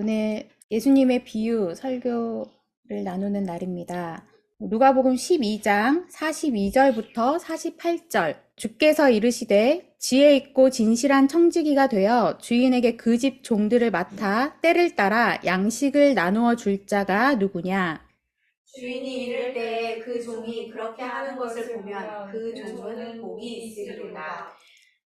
오늘 예수님의 비유 설교를 나누는 날입니다. 누가복음 12장 42절부터 48절. 주께서 이르시되 지혜 있고 진실한 청지기가 되어 주인에게 그 집 종들을 맡아 때를 따라 양식을 나누어 줄 자가 누구냐? 주인이 이를 때에 그 종이 그렇게 하는 것을 보면 그 종은 복이 있으리로다.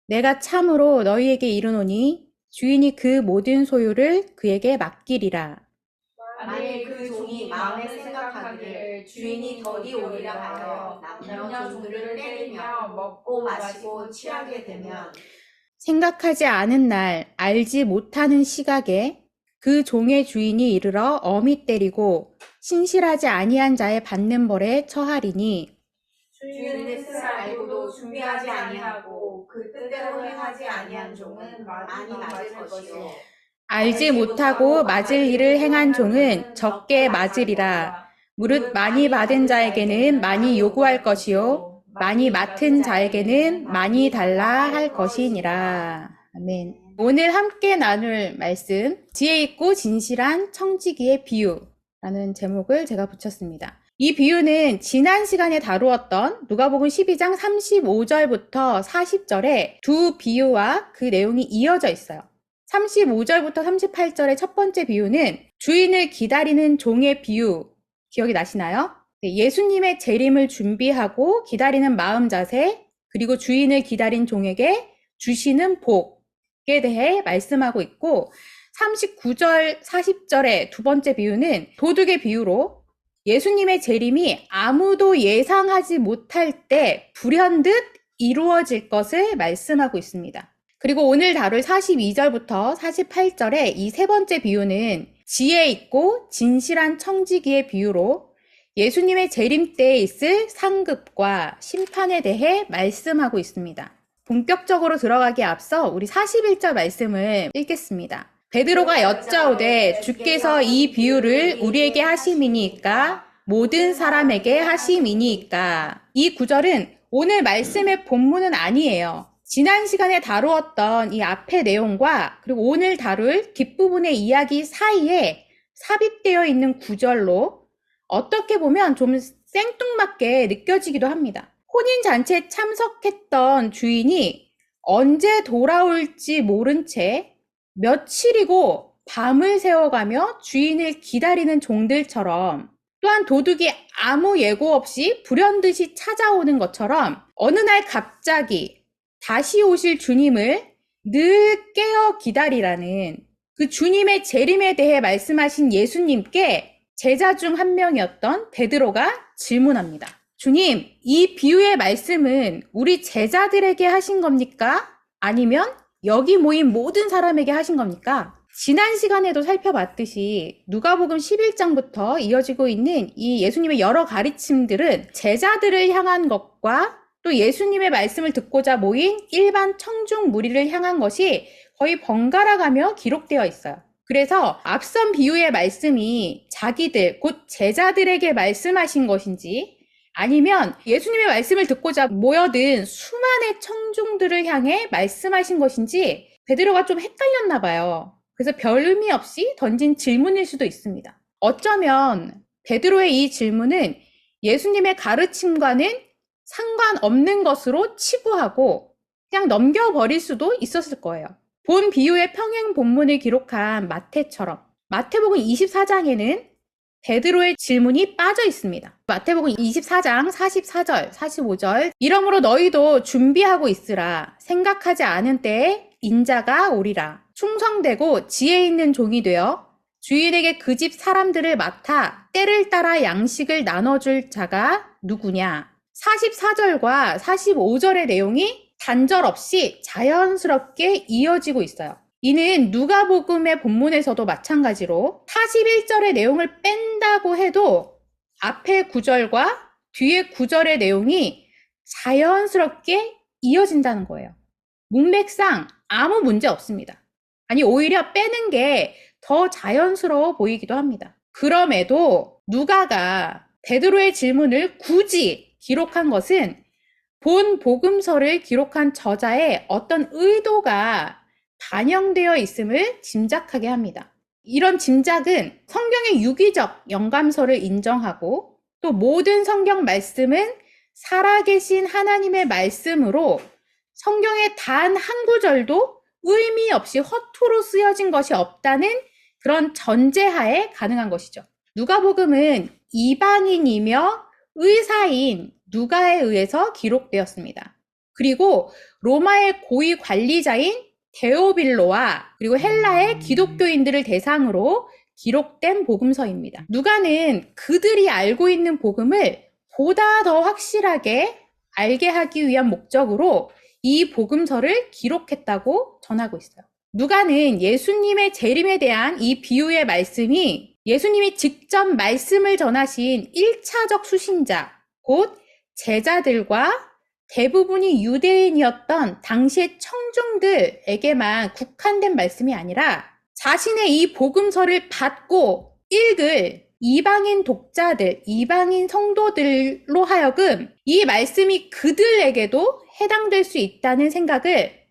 내가 참으로 너희에게 이르노니 주인이 그 모든 소유를 그에게 맡기리라. 만일 그 종이 마음에 생각하기를 주인이 더디 오리라 하여 남녀 종들을 때리며 먹고 마시고 취하게 되면 생각하지 않은 날, 알지 못하는 시각에 그 종의 주인이 이르러 엄히 때리고 신실하지 아니한 자의 받는 벌에 처하리니 주인의 뜻을 알고도 준비하지 아니하고 그 뜻대로 행하지 아니한 종은 많이 맞을 것이요 알지 못하고 맞을 일을 행한 종은 적게 맞으리라. 무릇 많이 받은 자에게는 많이 요구할 것이요 많이 맡은 자에게는 많이 달라 할 것이니라. 아멘. 오늘 함께 나눌 말씀, 지혜 있고 진실한 청지기의 비유라는 제목을 제가 붙였습니다. 이 비유는 지난 시간에 다루었던 누가복음 12장 35절부터 40절에 두 비유와 그 내용이 이어져 있어요. 35절부터 38절의 첫 번째 비유는 주인을 기다리는 종의 비유, 기억이 나시나요? 예수님의 재림을 준비하고 기다리는 마음 자세, 그리고 주인을 기다린 종에게 주시는 복에 대해 말씀하고 있고, 39절, 40절의 두 번째 비유는 도둑의 비유로 예수님의 재림이 아무도 예상하지 못할 때 불현듯 이루어질 것을 말씀하고 있습니다. 그리고 오늘 다룰 42절부터 48절의 이 세 번째 비유는 지혜 있고 진실한 청지기의 비유로 예수님의 재림 때에 있을 상급과 심판에 대해 말씀하고 있습니다. 본격적으로 들어가기에 앞서 우리 41절 말씀을 읽겠습니다. 베드로가 여짜오되 주께서 이 비유를 우리에게 하심이니까 모든 사람에게 하심이니까. 이 구절은 오늘 말씀의 본문은 아니에요. 지난 시간에 다루었던 이 앞의 내용과 그리고 오늘 다룰 뒷부분의 이야기 사이에 삽입되어 있는 구절로 어떻게 보면 좀 생뚱맞게 느껴지기도 합니다. 혼인잔치에 참석했던 주인이 언제 돌아올지 모른 채 며칠이고 밤을 새워가며 주인을 기다리는 종들처럼, 또한 도둑이 아무 예고 없이 불현듯이 찾아오는 것처럼 어느 날 갑자기 다시 오실 주님을 늘 깨어 기다리라는 그 주님의 재림에 대해 말씀하신 예수님께 제자 중 한 명이었던 베드로가 질문합니다. 주님, 이 비유의 말씀은 우리 제자들에게 하신 겁니까? 아니면 여기 모인 모든 사람에게 하신 겁니까? 지난 시간에도 살펴봤듯이 누가복음 11장부터 이어지고 있는 이 예수님의 여러 가르침들은 제자들을 향한 것과 또 예수님의 말씀을 듣고자 모인 일반 청중 무리를 향한 것이 거의 번갈아 가며 기록되어 있어요. 그래서 앞선 비유의 말씀이 자기들, 곧 제자들에게 말씀하신 것인지 아니면 예수님의 말씀을 듣고자 모여든 수많은 청중들을 향해 말씀하신 것인지 베드로가 좀 헷갈렸나 봐요. 그래서 별 의미 없이 던진 질문일 수도 있습니다. 어쩌면 베드로의 이 질문은 예수님의 가르침과는 상관없는 것으로 치부하고 그냥 넘겨버릴 수도 있었을 거예요. 본 비유의 평행 본문을 기록한 마태처럼 마태복음 24장에는 베드로의 질문이 빠져 있습니다. 마태복음 24장 44절, 45절 이러므로 너희도 준비하고 있으라. 생각하지 않은 때에 인자가 오리라. 충성되고 지혜 있는 종이 되어 주인에게 그 집 사람들을 맡아 때를 따라 양식을 나눠줄 자가 누구냐. 44절과 45절의 내용이 단절 없이 자연스럽게 이어지고 있어요. 이는 누가복음의 본문에서도 마찬가지로 41절의 내용을 뺀다고 해도 앞의 구절과 뒤의 구절의 내용이 자연스럽게 이어진다는 거예요. 문맥상 아무 문제 없습니다. 아니, 오히려 빼는 게 더 자연스러워 보이기도 합니다. 그럼에도 누가가 베드로의 질문을 굳이 기록한 것은 본 복음서를 기록한 저자의 어떤 의도가 반영되어 있음을 짐작하게 합니다. 이런 짐작은 성경의 유기적 영감서를 인정하고 또 모든 성경 말씀은 살아계신 하나님의 말씀으로 성경의 단 한 구절도 의미 없이 허투루 쓰여진 것이 없다는 그런 전제하에 가능한 것이죠. 누가복음은 이방인이며 의사인 누가에 의해서 기록되었습니다. 그리고 로마의 고위 관리자인 데오빌로와 그리고 헬라의 기독교인들을 대상으로 기록된 복음서입니다. 누가는 그들이 알고 있는 복음을 보다 더 확실하게 알게 하기 위한 목적으로 이 복음서를 기록했다고 전하고 있어요. 누가는 예수님의 재림에 대한 이 비유의 말씀이 예수님이 직접 말씀을 전하신 1차적 수신자, 곧 제자들과 대부분이 유대인이었던 당시의 청중들에게만 국한된 말씀이 아니라 자신의 이 복음서를 받고 읽을 이방인 독자들, 이방인 성도들로 하여금 이 말씀이 그들에게도 해당될 수 있다는 생각을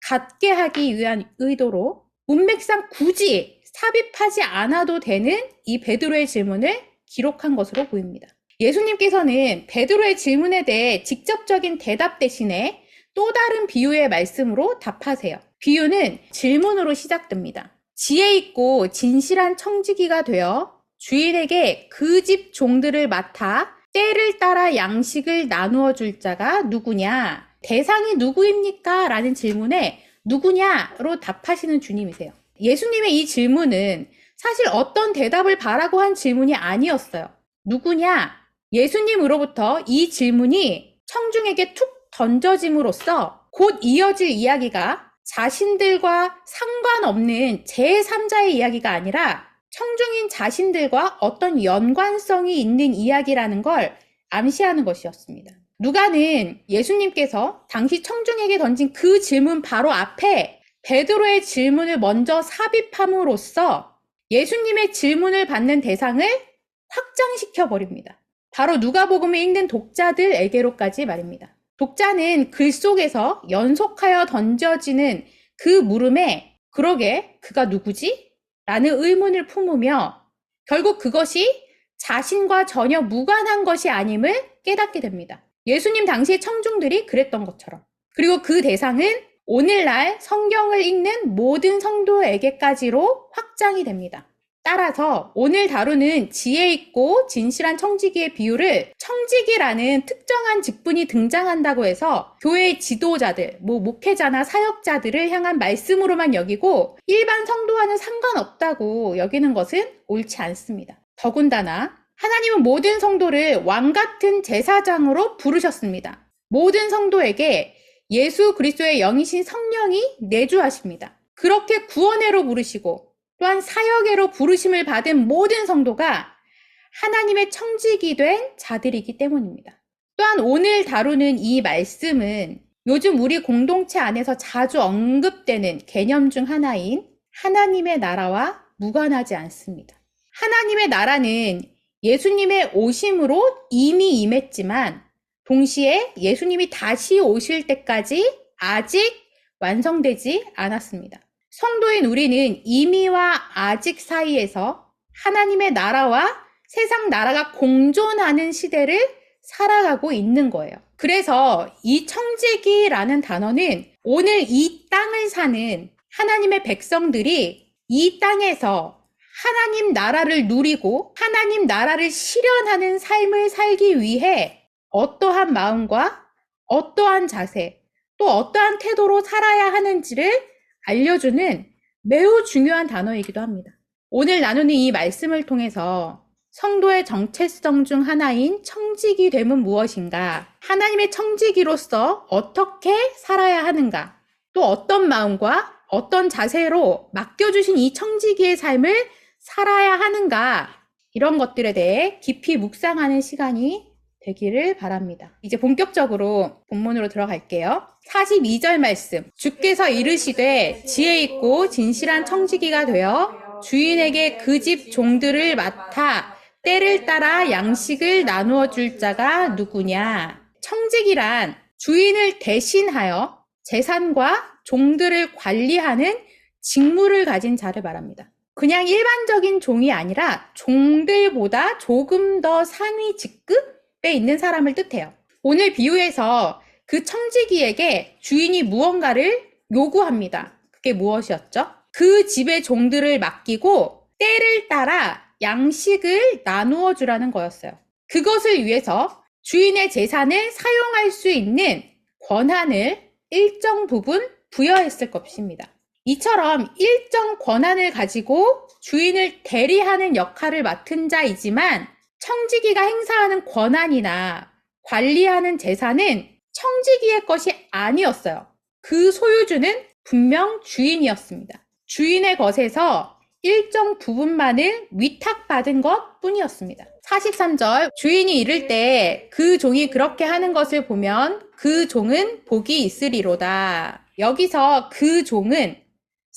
갖게 하기 위한 의도로 문맥상 굳이 삽입하지 않아도 되는 이 베드로의 질문을 기록한 것으로 보입니다. 예수님께서는 베드로의 질문에 대해 직접적인 대답 대신에 또 다른 비유의 말씀으로 답하세요. 비유는 질문으로 시작됩니다. 지혜 있고 진실한 청지기가 되어 주인에게 그 집 종들을 맡아 때를 따라 양식을 나누어 줄 자가 누구냐? 대상이 누구입니까? 라는 질문에 누구냐로 답하시는 주님이세요. 예수님의 이 질문은 사실 어떤 대답을 바라고 한 질문이 아니었어요. 누구냐? 예수님으로부터 이 질문이 청중에게 툭 던져짐으로써 곧 이어질 이야기가 자신들과 상관없는 제3자의 이야기가 아니라 청중인 자신들과 어떤 연관성이 있는 이야기라는 걸 암시하는 것이었습니다. 누가는 예수님께서 당시 청중에게 던진 그 질문 바로 앞에 베드로의 질문을 먼저 삽입함으로써 예수님의 질문을 받는 대상을 확장시켜 버립니다. 바로 누가복음을 읽는 독자들에게로까지 말입니다. 독자는 글 속에서 연속하여 던져지는 그 물음에 그러게 그가 누구지? 라는 의문을 품으며 결국 그것이 자신과 전혀 무관한 것이 아님을 깨닫게 됩니다. 예수님 당시의 청중들이 그랬던 것처럼. 그리고 그 대상은 오늘날 성경을 읽는 모든 성도에게까지로 확장이 됩니다. 따라서 오늘 다루는 지혜 있고 진실한 청지기의 비유를 청지기라는 특정한 직분이 등장한다고 해서 교회의 지도자들, 목회자나 사역자들을 향한 말씀으로만 여기고 일반 성도와는 상관없다고 여기는 것은 옳지 않습니다. 더군다나 하나님은 모든 성도를 왕 같은 제사장으로 부르셨습니다. 모든 성도에게 예수 그리스도의 영이신 성령이 내주하십니다. 그렇게 구원회로 부르시고 또한 사역회로 부르심을 받은 모든 성도가 하나님의 청지기 된 자들이기 때문입니다. 또한 오늘 다루는 이 말씀은 요즘 우리 공동체 안에서 자주 언급되는 개념 중 하나인 하나님의 나라와 무관하지 않습니다. 하나님의 나라는 예수님의 오심으로 이미 임했지만 동시에 예수님이 다시 오실 때까지 아직 완성되지 않았습니다. 성도인 우리는 이미와 아직 사이에서 하나님의 나라와 세상 나라가 공존하는 시대를 살아가고 있는 거예요. 그래서 이 청지기라는 단어는 오늘 이 땅을 사는 하나님의 백성들이 이 땅에서 하나님 나라를 누리고 하나님 나라를 실현하는 삶을 살기 위해 어떠한 마음과 어떠한 자세, 또 어떠한 태도로 살아야 하는지를 알려주는 매우 중요한 단어이기도 합니다. 오늘 나누는 이 말씀을 통해서 성도의 정체성 중 하나인 청지기 됨은 무엇인가? 하나님의 청지기로서 어떻게 살아야 하는가? 또 어떤 마음과 어떤 자세로 맡겨주신 이 청지기의 삶을 살아야 하는가? 이런 것들에 대해 깊이 묵상하는 시간이 되기를 바랍니다. 이제 본격적으로 본문으로 들어갈게요. 42절 말씀. 주께서 이르시되 지혜 있고 진실한 청지기가 되어 주인에게 그 집 종들을 맡아 때를 따라 양식을 나누어 줄 자가 누구냐? 청지기란 주인을 대신하여 재산과 종들을 관리하는 직무를 가진 자를 말합니다. 그냥 일반적인 종이 아니라 종들보다 조금 더 상위 직급에 있는 사람을 뜻해요. 오늘 비유에서 그 청지기에게 주인이 무언가를 요구합니다. 그게 무엇이었죠? 그 집의 종들을 맡기고 때를 따라 양식을 나누어 주라는 거였어요. 그것을 위해서 주인의 재산을 사용할 수 있는 권한을 일정 부분 부여했을 것입니다. 이처럼 일정 권한을 가지고 주인을 대리하는 역할을 맡은 자이지만 청지기가 행사하는 권한이나 관리하는 재산은 청지기의 것이 아니었어요. 그 소유주는 분명 주인이었습니다. 주인의 것에서 일정 부분만을 위탁받은 것 뿐이었습니다. 43절, 주인이 이를 때 그 종이 그렇게 하는 것을 보면 그 종은 복이 있으리로다. 여기서 그 종은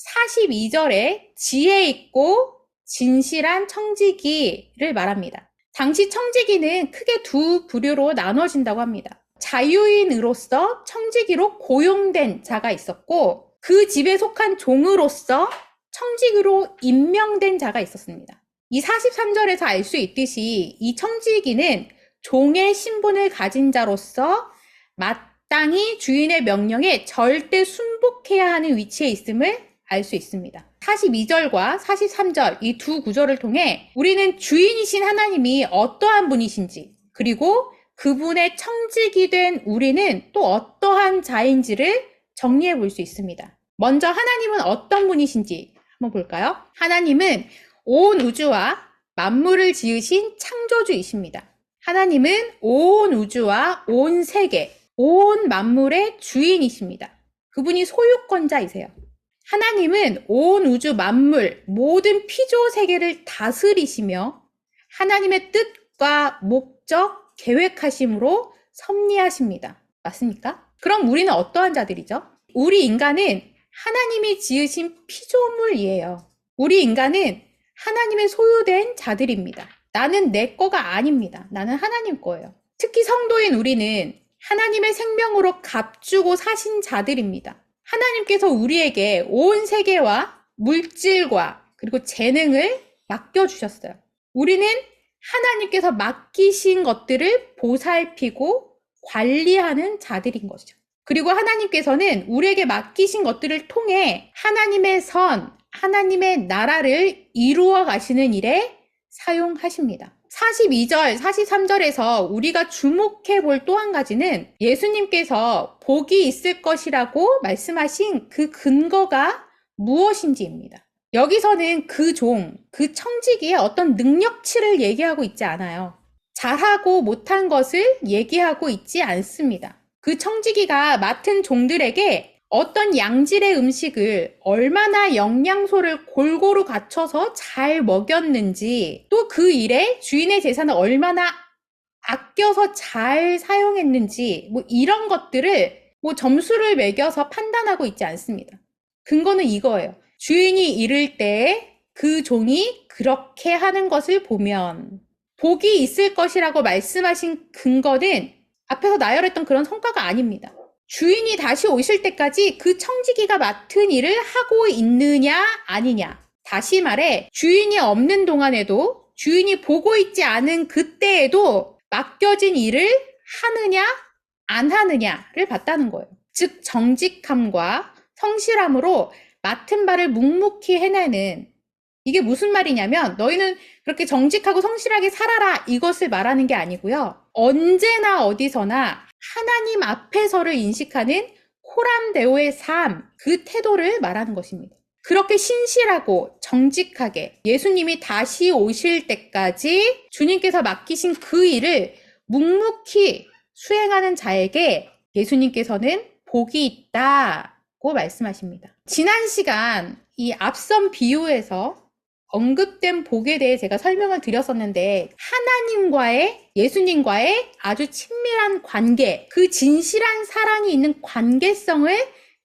42절에 지혜 있고 진실한 청지기를 말합니다. 당시 청지기는 크게 두 부류로 나눠진다고 합니다. 자유인으로서 청지기로 고용된 자가 있었고 그 집에 속한 종으로서 청지기로 임명된 자가 있었습니다. 이 43절에서 알 수 있듯이 이 청지기는 종의 신분을 가진 자로서 마땅히 주인의 명령에 절대 순복해야 하는 위치에 있음을 알 수 있습니다. 42절과 43절 이 두 구절을 통해 우리는 주인이신 하나님이 어떠한 분이신지 그리고 그분의 청지기 된 우리는 또 어떠한 자인지를 정리해 볼 수 있습니다. 먼저 하나님은 어떤 분이신지 한번 볼까요? 하나님은 온 우주와 만물을 지으신 창조주이십니다. 하나님은 온 우주와 온 세계, 온 만물의 주인이십니다. 그분이 소유권자이세요. 하나님은 온 우주 만물, 모든 피조 세계를 다스리시며 하나님의 뜻과 목적, 계획하심으로 섭리하십니다. 맞습니까? 그럼 우리는 어떠한 자들이죠? 우리 인간은 하나님이 지으신 피조물이에요. 우리 인간은 하나님의 소유된 자들입니다. 나는 내 거가 아닙니다. 나는 하나님 거예요. 특히 성도인 우리는 하나님의 생명으로 값주고 사신 자들입니다. 하나님께서 우리에게 온 세계와 물질과 그리고 재능을 맡겨주셨어요. 우리는 하나님께서 맡기신 것들을 보살피고 관리하는 자들인 것이죠. 그리고 하나님께서는 우리에게 맡기신 것들을 통해 하나님의 선, 하나님의 나라를 이루어 가시는 일에 사용하십니다. 42절, 43절에서 우리가 주목해 볼 또 한 가지는 예수님께서 복이 있을 것이라고 말씀하신 그 근거가 무엇인지입니다. 여기서는 그 종, 그 청지기의 어떤 능력치를 얘기하고 있지 않아요. 잘하고 못한 것을 얘기하고 있지 않습니다. 그 청지기가 맡은 종들에게 어떤 양질의 음식을 얼마나 영양소를 골고루 갖춰서 잘 먹였는지 또 그 일에 주인의 재산을 얼마나 아껴서 잘 사용했는지 이런 것들을 점수를 매겨서 판단하고 있지 않습니다. 근거는 이거예요. 주인이 이를 때 그 종이 그렇게 하는 것을 보면 복이 있을 것이라고 말씀하신 근거는 앞에서 나열했던 그런 성과가 아닙니다. 주인이 다시 오실 때까지 그 청지기가 맡은 일을 하고 있느냐 아니냐. 다시 말해 주인이 없는 동안에도 주인이 보고 있지 않은 그때에도 맡겨진 일을 하느냐 안 하느냐를 봤다는 거예요. 즉 정직함과 성실함으로 맡은 바를 묵묵히 해내는, 이게 무슨 말이냐면 너희는 그렇게 정직하고 성실하게 살아라 이것을 말하는 게 아니고요. 언제나 어디서나 하나님 앞에서를 인식하는 코람데오의 삶, 그 태도를 말하는 것입니다. 그렇게 신실하고 정직하게 예수님이 다시 오실 때까지 주님께서 맡기신 그 일을 묵묵히 수행하는 자에게 예수님께서는 복이 있다고 말씀하십니다. 지난 시간 이 앞선 비유에서 언급된 복에 대해 제가 설명을 드렸었는데 하나님과의, 예수님과의 아주 친밀한 관계, 그 진실한 사랑이 있는 관계성을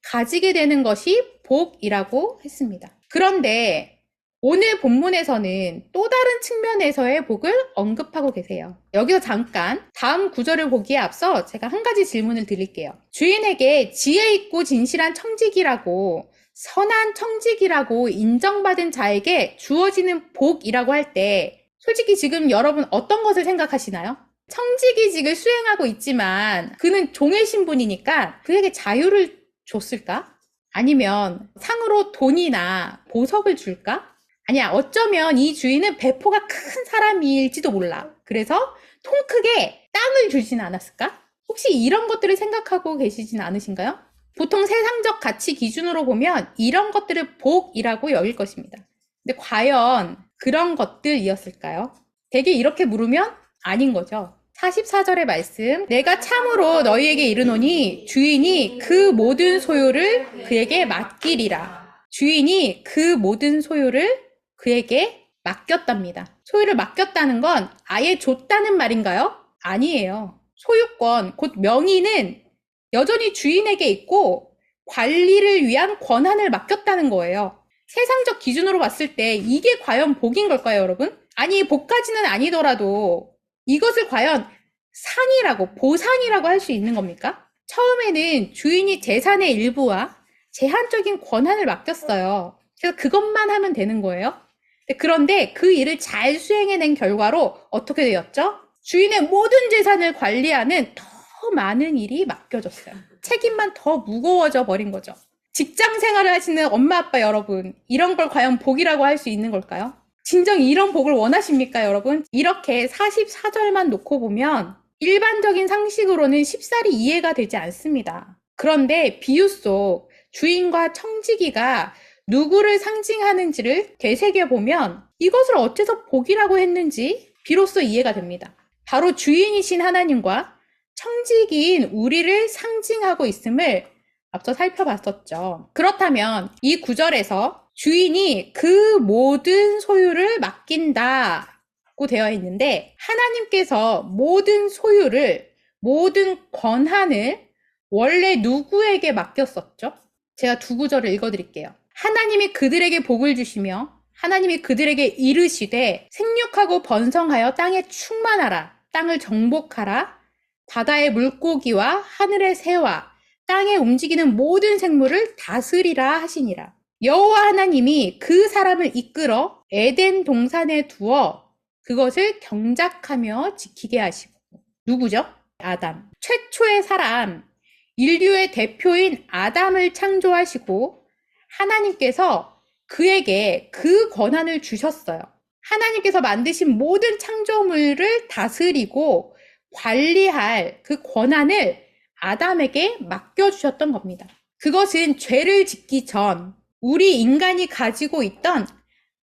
가지게 되는 것이 복이라고 했습니다. 그런데 오늘 본문에서는 또 다른 측면에서의 복을 언급하고 계세요. 여기서 잠깐 다음 구절을 보기에 앞서 제가 한 가지 질문을 드릴게요. 주인에게 지혜 있고 진실한 청지기라고 선한 청지기라고 인정받은 자에게 주어지는 복이라고 할 때 솔직히 지금 여러분 어떤 것을 생각하시나요? 청지기직을 수행하고 있지만 그는 종의 신분이니까 그에게 자유를 줬을까? 아니면 상으로 돈이나 보석을 줄까? 아니야, 어쩌면 이 주인은 배포가 큰 사람일지도 몰라. 그래서 통 크게 땅을 주진 않았을까? 혹시 이런 것들을 생각하고 계시진 않으신가요? 보통 세상적 가치 기준으로 보면 이런 것들을 복이라고 여길 것입니다. 근데 과연 그런 것들이었을까요? 대개 이렇게 물으면 아닌 거죠. 44절의 말씀, 내가 참으로 너희에게 이르노니 주인이 그 모든 소유를 그에게 맡기리라. 주인이 그 모든 소유를 그에게 맡겼답니다. 소유를 맡겼다는 건 아예 줬다는 말인가요? 아니에요. 소유권, 곧 명의는 여전히 주인에게 있고 관리를 위한 권한을 맡겼다는 거예요. 세상적 기준으로 봤을 때 이게 과연 복인 걸까요, 여러분? 아니, 복까지는 아니더라도 이것을 과연 상이라고, 보상이라고 할 수 있는 겁니까? 처음에는 주인이 재산의 일부와 제한적인 권한을 맡겼어요. 그래서 그것만 하면 되는 거예요. 그런데 그 일을 잘 수행해낸 결과로 어떻게 되었죠? 주인의 모든 재산을 관리하는 더 많은 일이 맡겨졌어요. 책임만 더 무거워져 버린 거죠. 직장 생활을 하시는 엄마, 아빠 여러분, 이런 걸 과연 복이라고 할 수 있는 걸까요? 진정 이런 복을 원하십니까, 여러분? 이렇게 44절만 놓고 보면 일반적인 상식으로는 쉽사리 이해가 되지 않습니다. 그런데 비유 속 주인과 청지기가 누구를 상징하는지를 되새겨보면 이것을 어째서 복이라고 했는지 비로소 이해가 됩니다. 바로 주인이신 하나님과 청지기인 우리를 상징하고 있음을 앞서 살펴봤었죠. 그렇다면 이 구절에서 주인이 그 모든 소유를 맡긴다고 되어 있는데 하나님께서 모든 소유를, 모든 권한을 원래 누구에게 맡겼었죠? 제가 두 구절을 읽어드릴게요. 하나님이 그들에게 복을 주시며 하나님이 그들에게 이르시되 생육하고 번성하여 땅에 충만하라. 땅을 정복하라. 바다의 물고기와 하늘의 새와 땅에 움직이는 모든 생물을 다스리라 하시니라. 여호와 하나님이 그 사람을 이끌어 에덴 동산에 두어 그것을 경작하며 지키게 하시고. 누구죠? 아담. 최초의 사람, 인류의 대표인 아담을 창조하시고 하나님께서 그에게 그 권한을 주셨어요. 하나님께서 만드신 모든 창조물을 다스리고 관리할 그 권한을 아담에게 맡겨주셨던 겁니다. 그것은 죄를 짓기 전 우리 인간이 가지고 있던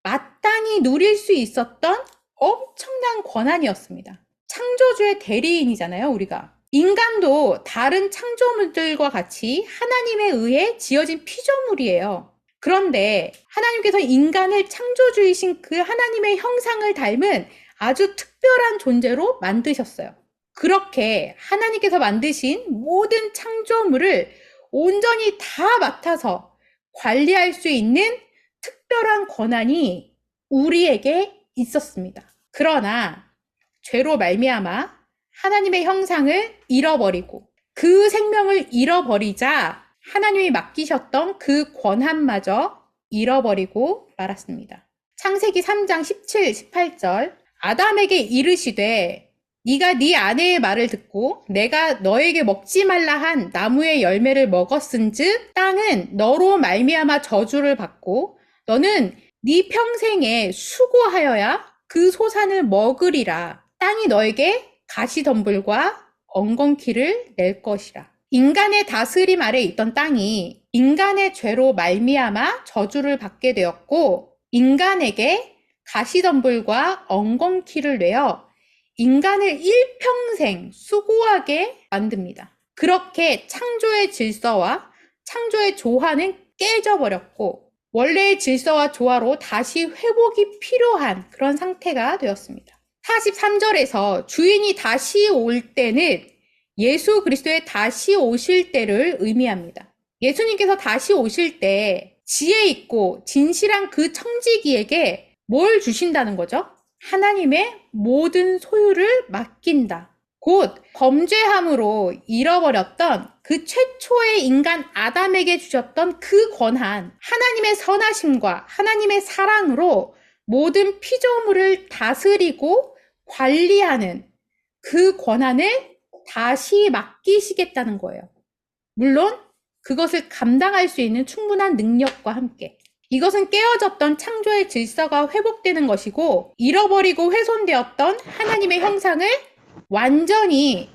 마땅히 누릴 수 있었던 엄청난 권한이었습니다. 창조주의 대리인이잖아요, 우리가. 인간도 다른 창조물들과 같이 하나님에 의해 지어진 피조물이에요. 그런데 하나님께서 인간을 창조주이신 그 하나님의 형상을 닮은 아주 특별한 존재로 만드셨어요. 그렇게 하나님께서 만드신 모든 창조물을 온전히 다 맡아서 관리할 수 있는 특별한 권한이 우리에게 있었습니다. 그러나 죄로 말미암아 하나님의 형상을 잃어버리고 그 생명을 잃어버리자 하나님이 맡기셨던 그 권한마저 잃어버리고 말았습니다. 창세기 3장 17, 18절 아담에게 이르시되 네가 네 아내의 말을 듣고 내가 너에게 먹지 말라 한 나무의 열매를 먹었은즉 땅은 너로 말미암아 저주를 받고 너는 네 평생에 수고하여야 그 소산을 먹으리라. 땅이 너에게 가시덤불과 엉겅퀴를 낼 것이라. 인간의 다스림 아래 있던 땅이 인간의 죄로 말미암아 저주를 받게 되었고 인간에게 가시덤불과 엉겅퀴를 내어 인간을 일평생 수고하게 만듭니다. 그렇게 창조의 질서와 창조의 조화는 깨져버렸고 원래의 질서와 조화로 다시 회복이 필요한 그런 상태가 되었습니다. 43절에서 주인이 다시 올 때는 예수 그리스도의 다시 오실 때를 의미합니다. 예수님께서 다시 오실 때 지혜 있고 진실한 그 청지기에게 뭘 주신다는 거죠? 하나님의 모든 소유를 맡긴다. 곧 범죄함으로 잃어버렸던 그 최초의 인간 아담에게 주셨던 그 권한, 하나님의 선하심과 하나님의 사랑으로 모든 피조물을 다스리고 관리하는 그 권한을 다시 맡기시겠다는 거예요. 물론 그것을 감당할 수 있는 충분한 능력과 함께. 이것은 깨어졌던 창조의 질서가 회복되는 것이고, 잃어버리고 훼손되었던 하나님의 형상을 완전히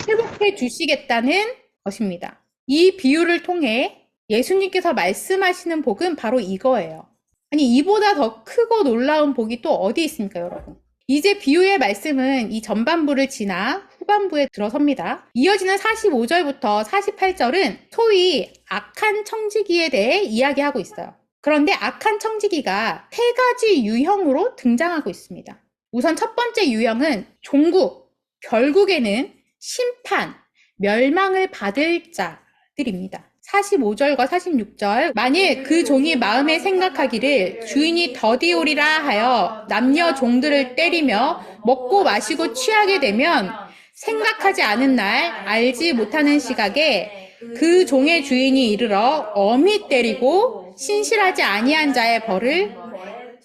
회복해 주시겠다는 것입니다. 이 비유를 통해 예수님께서 말씀하시는 복은 바로 이거예요. 아니, 이보다 더 크고 놀라운 복이 또 어디 있습니까, 여러분? 이제 비유의 말씀은 이 전반부를 지나 후반부에 들어섭니다. 이어지는 45절부터 48절은 소위 악한 청지기에 대해 이야기하고 있어요. 그런데 악한 청지기가 3가지 유형으로 등장하고 있습니다. 우선 첫 번째 유형은 종국, 결국에는 심판, 멸망을 받을 자들입니다. 45절과 46절, 만일 그 종이 마음에 생각하기를 주인이 더디오리라 하여 남녀 종들을 때리며 먹고 마시고 취하게 되면 생각하지 않은 날, 알지 못하는 시각에 그 종의 주인이 이르러 엄히 때리고 신실하지 아니한 자의 벌을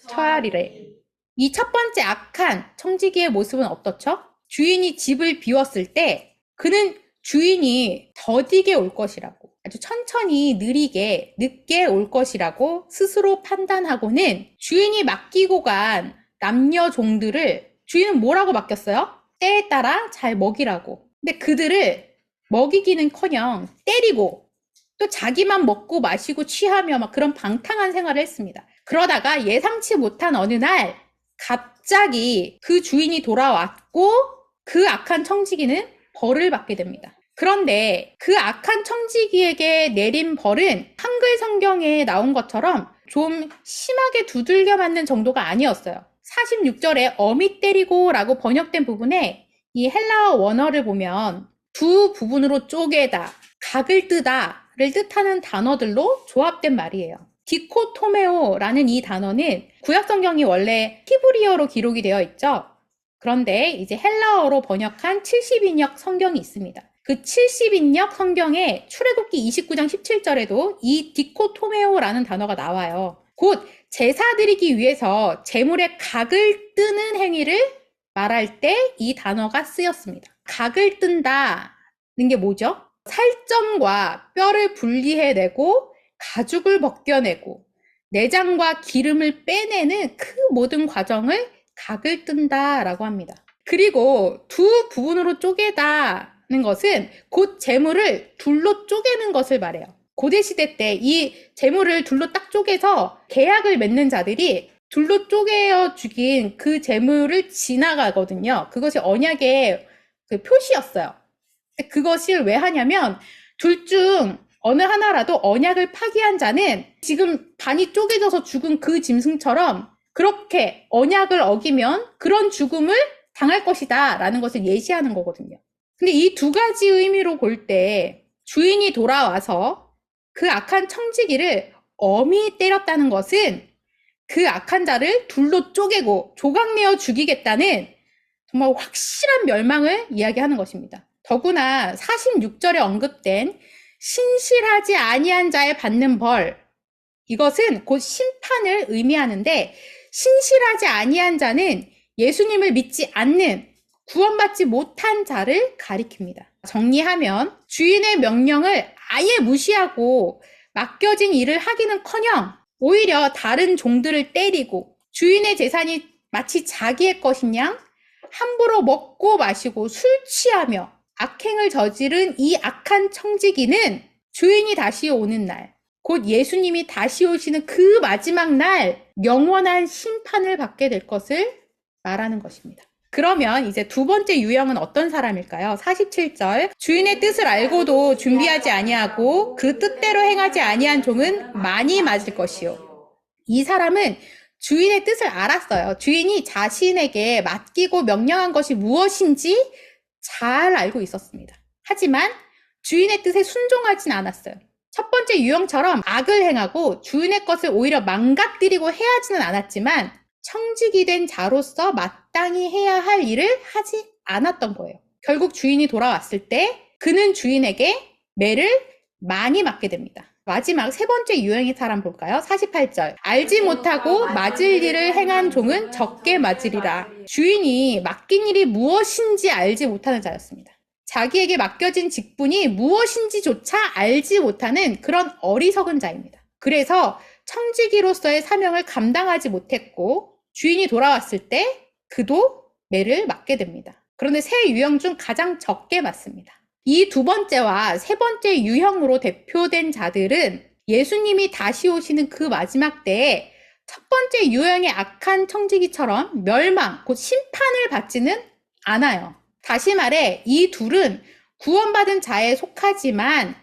처하리래. 이 첫 번째 악한 청지기의 모습은 어떻죠? 주인이 집을 비웠을 때 그는 주인이 더디게 올 것이라고, 아주 천천히 느리게 늦게 올 것이라고 스스로 판단하고는 주인이 맡기고 간 남녀 종들을 주인은 뭐라고 맡겼어요? 때에 따라 잘 먹이라고. 근데 그들을 먹이기는커녕 때리고 또 자기만 먹고 마시고 취하며 막 그런 방탕한 생활을 했습니다. 그러다가 예상치 못한 어느 날 갑자기 그 주인이 돌아왔고 그 악한 청지기는 벌을 받게 됩니다. 그런데 그 악한 청지기에게 내린 벌은 한글 성경에 나온 것처럼 좀 심하게 두들겨 맞는 정도가 아니었어요. 46절에 어미 때리고 라고 번역된 부분에 이 헬라어 원어를 보면 두 부분으로 쪼개다, 각을 뜨다를 뜻하는 단어들로 조합된 말이에요. 디코토메오라는 이 단어는 구약 성경이 원래 히브리어로 기록이 되어 있죠. 그런데 이제 헬라어로 번역한 70인역 성경이 있습니다. 그 70인역 성경에 출애굽기 29장 17절에도 이 디코토메오라는 단어가 나와요. 곧 제사 드리기 위해서 제물의 각을 뜨는 행위를 말할 때 이 단어가 쓰였습니다. 각을 뜬다는 게 뭐죠? 살점과 뼈를 분리해내고 가죽을 벗겨내고 내장과 기름을 빼내는 그 모든 과정을 각을 뜬다라고 합니다. 그리고 두 부분으로 쪼개다는 것은 곧 재물을 둘로 쪼개는 것을 말해요. 고대시대 때 이 재물을 둘로 딱 쪼개서 계약을 맺는 자들이 둘로 쪼개어 죽인 그 재물을 지나가거든요. 그것이 언약의 그 표시였어요. 그것을 왜 하냐면 둘 중 어느 하나라도 언약을 파기한 자는 지금 반이 쪼개져서 죽은 그 짐승처럼 그렇게 언약을 어기면 그런 죽음을 당할 것이다 라는 것을 예시하는 거거든요. 근데 이 두 가지 의미로 볼 때 주인이 돌아와서 그 악한 청지기를 엄히 때렸다는 것은 그 악한 자를 둘로 쪼개고 조각내어 죽이겠다는 정말 확실한 멸망을 이야기하는 것입니다. 더구나 46절에 언급된 신실하지 아니한 자에 받는 벌, 이것은 곧 심판을 의미하는데 신실하지 아니한 자는 예수님을 믿지 않는 구원받지 못한 자를 가리킵니다. 정리하면 주인의 명령을 아예 무시하고 맡겨진 일을 하기는커녕 오히려 다른 종들을 때리고 주인의 재산이 마치 자기의 것인 양 함부로 먹고 마시고 술 취하며 악행을 저지른 이 악한 청지기는 주인이 다시 오는 날, 곧 예수님이 다시 오시는 그 마지막 날 영원한 심판을 받게 될 것을 말하는 것입니다. 그러면 이제 두 번째 유형은 어떤 사람일까요? 47절, 주인의 뜻을 알고도 준비하지 아니하고 그 뜻대로 행하지 아니한 종은 많이 맞을 것이요. 이 사람은 주인의 뜻을 알았어요. 주인이 자신에게 맡기고 명령한 것이 무엇인지 잘 알고 있었습니다. 하지만 주인의 뜻에 순종하진 않았어요. 첫 번째 유형처럼 악을 행하고 주인의 것을 오히려 망가뜨리고 해하지는 않았지만 청직이 된 자로서 마땅히 해야 할 일을 하지 않았던 거예요. 결국 주인이 돌아왔을 때 그는 주인에게 매를 많이 맞게 됩니다. 마지막 세 번째 유형의 사람 볼까요? 48절. 알지 못하고 맞을 일을 행한 종은 적게 맞으리라. 주인이 맡긴 일이 무엇인지 알지 못하는 자였습니다. 자기에게 맡겨진 직분이 무엇인지조차 알지 못하는 그런 어리석은 자입니다. 그래서 청지기로서의 사명을 감당하지 못했고 주인이 돌아왔을 때 그도 매를 맞게 됩니다. 그런데 세 유형 중 가장 적게 맞습니다. 이 두 번째와 세 번째 유형으로 대표된 자들은 예수님이 다시 오시는 그 마지막 때에 첫 번째 유형의 악한 청지기처럼 멸망, 곧 심판을 받지는 않아요. 다시 말해 이 둘은 구원받은 자에 속하지만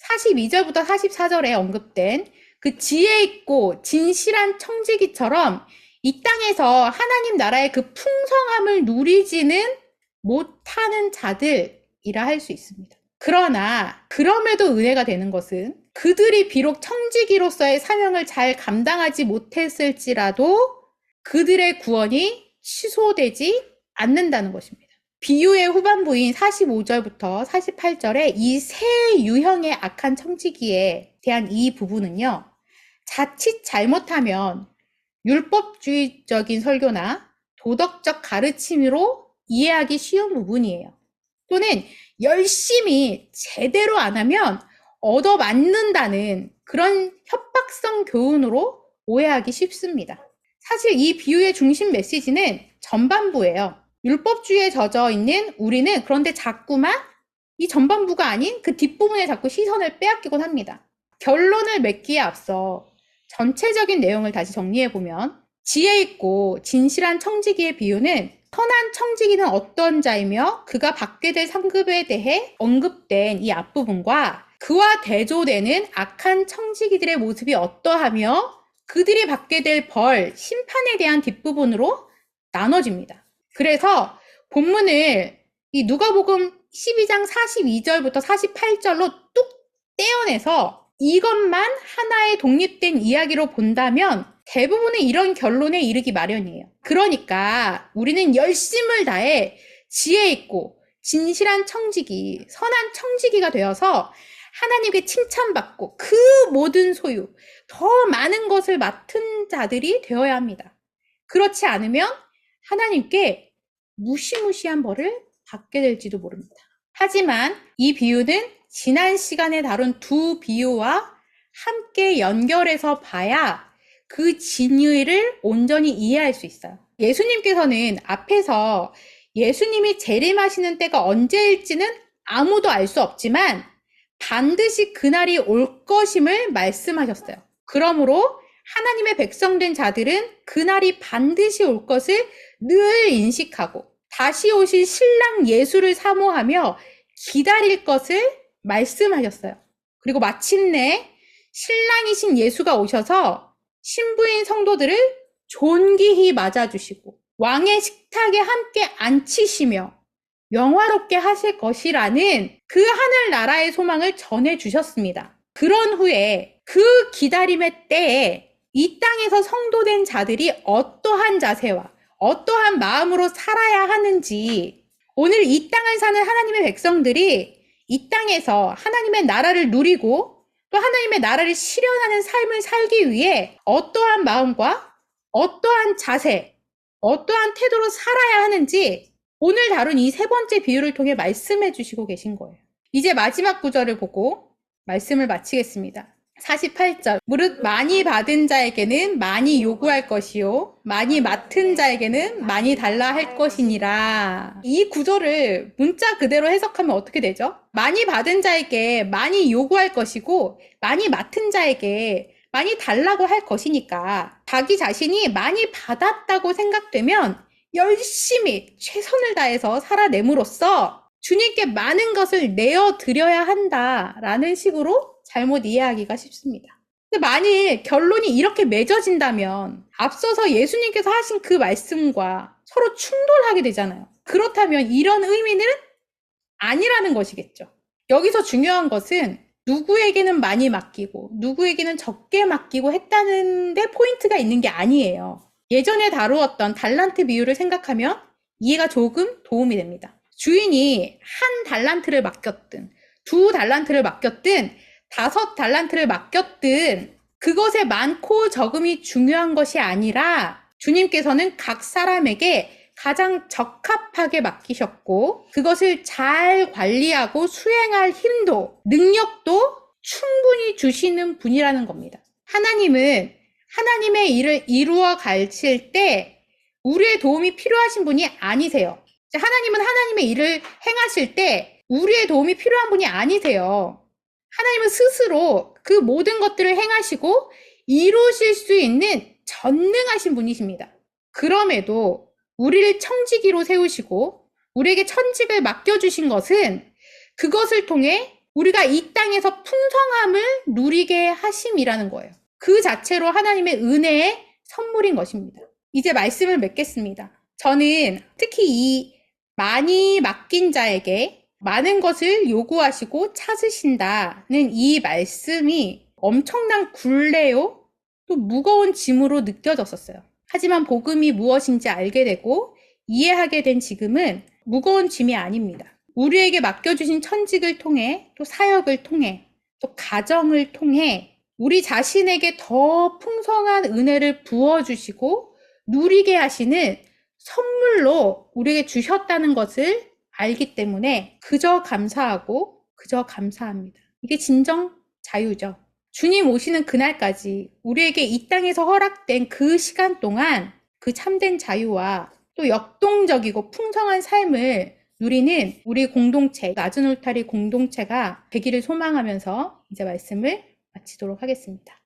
42절부터 44절에 언급된 그 지혜 있고 진실한 청지기처럼 이 땅에서 하나님 나라의 그 풍성함을 누리지는 못하는 자들이라 할 수 있습니다. 그러나 그럼에도 은혜가 되는 것은 그들이 비록 청지기로서의 사명을 잘 감당하지 못했을지라도 그들의 구원이 취소되지 않는다는 것입니다. 비유의 후반부인 45절부터 48절에 이 세 유형의 악한 청지기에 대한 이 부분은요, 자칫 잘못하면 율법주의적인 설교나 도덕적 가르침으로 이해하기 쉬운 부분이에요. 또는 열심히 제대로 안 하면 얻어맞는다는 그런 협박성 교훈으로 오해하기 쉽습니다. 사실 이 비유의 중심 메시지는 전반부예요. 율법주의에 젖어 있는 우리는 그런데 자꾸만 이 전반부가 아닌 그 뒷부분에 자꾸 시선을 빼앗기곤 합니다. 결론을 맺기에 앞서 전체적인 내용을 다시 정리해보면 지혜 있고 진실한 청지기의 비유는 선한 청지기는 어떤 자이며 그가 받게 될 상급에 대해 언급된 이 앞부분과 그와 대조되는 악한 청지기들의 모습이 어떠하며 그들이 받게 될 벌, 심판에 대한 뒷부분으로 나눠집니다. 그래서 본문을 이 누가복음 12장 42절부터 48절로 뚝 떼어내서 이것만 하나의 독립된 이야기로 본다면 대부분의 이런 결론에 이르기 마련이에요. 그러니까 우리는 열심을 다해 지혜 있고 진실한 청지기, 선한 청지기가 되어서 하나님께 칭찬받고 그 모든 소유, 더 많은 것을 맡은 자들이 되어야 합니다. 그렇지 않으면 하나님께 무시무시한 벌을 받게 될지도 모릅니다. 하지만 이 비유는 지난 시간에 다룬 두 비유와 함께 연결해서 봐야 그 진의를 온전히 이해할 수 있어요. 예수님께서는 앞에서 예수님이 재림하시는 때가 언제일지는 아무도 알 수 없지만 반드시 그날이 올 것임을 말씀하셨어요. 그러므로 하나님의 백성된 자들은 그날이 반드시 올 것을 늘 인식하고 다시 오실 신랑 예수를 사모하며 기다릴 것을 말씀하셨어요. 그리고 마침내 신랑이신 예수가 오셔서 신부인 성도들을 존귀히 맞아주시고 왕의 식탁에 함께 앉히시며 영화롭게 하실 것이라는 그 하늘나라의 소망을 전해주셨습니다. 그런 후에 그 기다림의 때에 이 땅에서 성도된 자들이 어떠한 자세와 어떠한 마음으로 살아야 하는지 오늘 이 땅을 사는 하나님의 백성들이 이 땅에서 하나님의 나라를 누리고 또 하나님의 나라를 실현하는 삶을 살기 위해 어떠한 마음과 어떠한 자세, 어떠한 태도로 살아야 하는지 오늘 다룬 이 세 번째 비유를 통해 말씀해 주시고 계신 거예요. 이제 마지막 구절을 보고 말씀을 마치겠습니다. 48절. 무릇 많이 받은 자에게는 많이 요구할 것이요 많이 맡은 자에게는 많이 달라 할 것이니라. 이 구절을 문자 그대로 해석하면 어떻게 되죠? 많이 받은 자에게 많이 요구할 것이고 많이 맡은 자에게 많이 달라고 할 것이니까 자기 자신이 많이 받았다고 생각되면 열심히 최선을 다해서 살아냄으로써 주님께 많은 것을 내어드려야 한다라는 식으로 잘못 이해하기가 쉽습니다. 근데 만일 결론이 이렇게 맺어진다면 앞서서 예수님께서 하신 그 말씀과 서로 충돌하게 되잖아요. 그렇다면 이런 의미는 아니라는 것이겠죠. 여기서 중요한 것은 누구에게는 많이 맡기고 누구에게는 적게 맡기고 했다는 데 포인트가 있는 게 아니에요. 예전에 다루었던 달란트 비유를 생각하면 이해가 조금 도움이 됩니다. 주인이 한 달란트를 맡겼든, 2달란트를 맡겼든, 5달란트를 맡겼든, 그것의 많고 적음이 중요한 것이 아니라 주님께서는 각 사람에게 가장 적합하게 맡기셨고, 그것을 잘 관리하고 수행할 힘도, 능력도 충분히 주시는 분이라는 겁니다. 하나님은 하나님의 일을 이루어 가실 때 우리의 도움이 필요하신 분이 아니세요. 하나님은 하나님의 일을 행하실 때 우리의 도움이 필요한 분이 아니세요. 하나님은 스스로 그 모든 것들을 행하시고 이루실 수 있는 전능하신 분이십니다. 그럼에도 우리를 청지기로 세우시고 우리에게 천직을 맡겨주신 것은 그것을 통해 우리가 이 땅에서 풍성함을 누리게 하심이라는 거예요. 그 자체로 하나님의 은혜의 선물인 것입니다. 이제 말씀을 맺겠습니다. 저는 특히 이 많이 맡긴 자에게 많은 것을 요구하시고 찾으신다는 이 말씀이 엄청난 굴레요, 또 무거운 짐으로 느껴졌었어요. 하지만 복음이 무엇인지 알게 되고 이해하게 된 지금은 무거운 짐이 아닙니다. 우리에게 맡겨주신 천직을 통해, 또 사역을 통해, 또 가정을 통해 우리 자신에게 더 풍성한 은혜를 부어주시고 누리게 하시는 선물로 우리에게 주셨다는 것을 알기 때문에 그저 감사하고 그저 감사합니다. 이게 진정 자유죠. 주님 오시는 그날까지 우리에게 이 땅에서 허락된 그 시간 동안 그 참된 자유와 또 역동적이고 풍성한 삶을 누리는 우리 공동체, 낮은 울타리 공동체가 되기를 소망하면서 이제 말씀을 마치도록 하겠습니다.